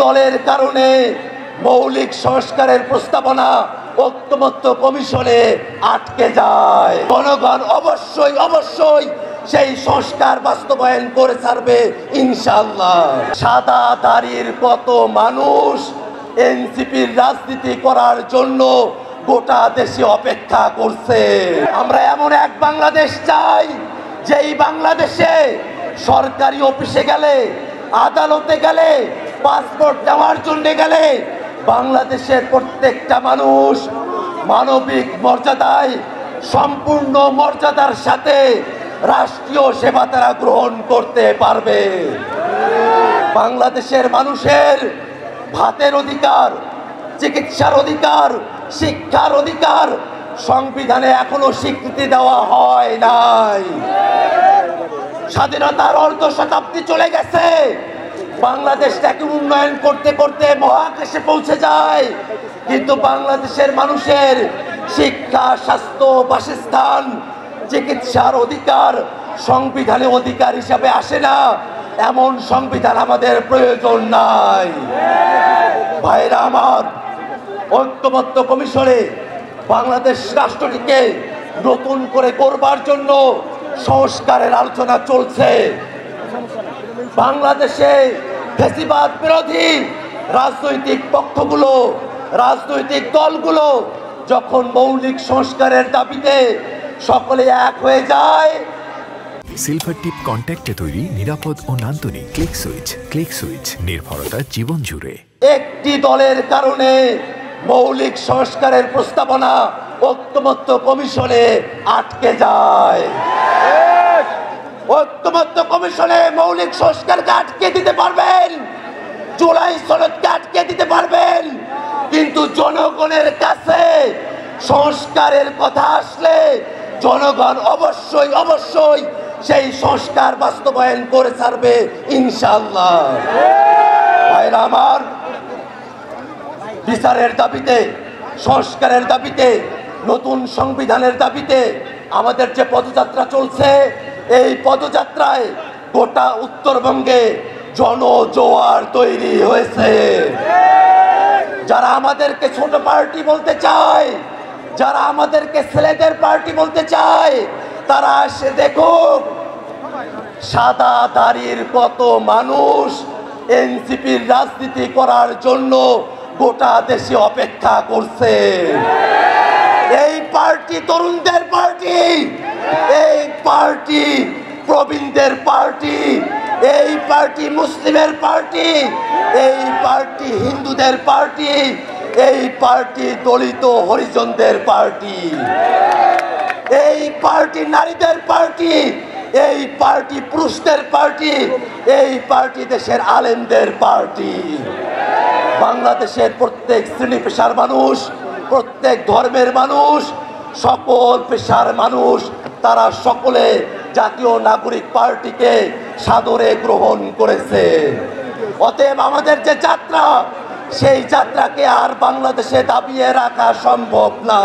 দলের কারণে মৌলিক সংস্কারের প্রস্তাবনা ঐকমত্য কমিশনে আটকে যায়। জনগণ অবশ্যই সেই সংস্কার বাস্তবায়ন করে ছাড়বে ইনশাআল্লাহ। সাদা দাড়ির কত মানুষ এনসিপির রাজনীতি করার জন্য গোটা দেশে অপেক্ষা করছে। আমরা এমন এক বাংলাদেশ চাই যেই বাংলাদেশে সরকারি অফিসে গেলে, আদালতে গেলে, পাসপোর্ট নেওয়ার জন্য গেলে বাংলাদেশের প্রত্যেকটা মানুষ মানবিক মর্যাদায় সম্পূর্ণ মর্যাদার সাথে রাষ্ট্রীয় সেবা তারা গ্রহণ করতে পারবে। বাংলাদেশের মানুষের ভাতের অধিকার, চিকিৎসার অধিকার, শিক্ষার অধিকার সংবিধানে এখনো স্বীকৃতি দেওয়া হয় নাই। স্বাধীনতার অর্ধ শতাব্দী চলে গেছে, বাংলাদেশটাকে উন্নয়ন করতে করতে মহাকাশে পৌঁছে যায়, কিন্তু বাংলাদেশের মানুষের শিক্ষা, স্বাস্থ্য, বাসস্থান, চিকিৎসার অধিকার সংবিধানে অধিকার হিসাবে আসে না। এমন সংবিধান আমাদের প্রয়োজন নাই। ভাইরা আমার, ঐকমত্য কমিশনে বাংলাদেশ রাষ্ট্রটিকে নতুন করে করবার জন্য সংস্কারের আলোচনা চলছে। বাংলাদেশে ফ্যাসিবাদ বিরোধী রাজনৈতিক পক্ষগুলো, রাজনৈতিক দলগুলো যখন মৌলিক সংস্কারের দাবিতে সকলে এক হয়ে যায়। সিলভার টিপ কন্ট্যাক্টে তৈরি নিরাপদ ও নান্দনিক ক্লিক সুইচ নির্ভরতা জীবন জুড়ে। একটি দলের কারণে মৌলিক সংস্কারের প্রস্তাবনা ঐকমত্য কমিশনে আটকে যায়। ঐকমত্য কমিশনে মৌলিক সংস্কারকে আটকে দিতে পারবেন, জুলাই সনদকে আটকে দিতে পারবেন, কিন্তু জনগণের কাছে সংস্কারের কথা আসলে জনগণ অবশ্যই সেই সংস্কার বাস্তবায়ন করে ছাড়বে ইনশাআল্লাহ। ভাইরা আমার, বিচারের দাবিতে, সংস্কারের দাবিতে, নতুন সংবিধানের দাবিতে আমাদের যে পদযাত্রা চলছে, এই পদযাত্রায় গোটা উত্তরবঙ্গে জনজোয়ার তৈরি হয়েছে। যারা আমাদেরকে ছোট পার্টি বলতে চায়, যারা আমাদেরকে ছেলেদের পার্টি বলতে চায়, তারা এসে দেখুক সাদা দাড়ির কত মানুষ এনসিপির রাজনীতি করার জন্য গোটা দেশে অপেক্ষা করছে। এই পার্টি তরুণদের পার্টি, এই পার্টি প্রবীণদের পার্টি, এই পার্টি মুসলিমের পার্টি, এই পার্টি হিন্দুদের পার্টি, এই পার্টি দলিত হরিজনদের পার্টি, এই পার্টি নারীদের পার্টি, এই পার্টি পুরুষদের পার্টি, এই পার্টি দেশের আলেমদের পার্টি। বাংলাদেশের প্রত্যেক শ্রেণী পেশার মানুষ, প্রত্যেক ধর্মের মানুষ, সকল পেশার মানুষ, তারা সকলে জাতীয় নাগরিক পার্টিকে সাদরে গ্রহণ করেছে। অতএব আমাদের যে যাত্রা, সেই যাত্রাকে আর বাংলাদেশে দাবিয়ে রাখা সম্ভব না।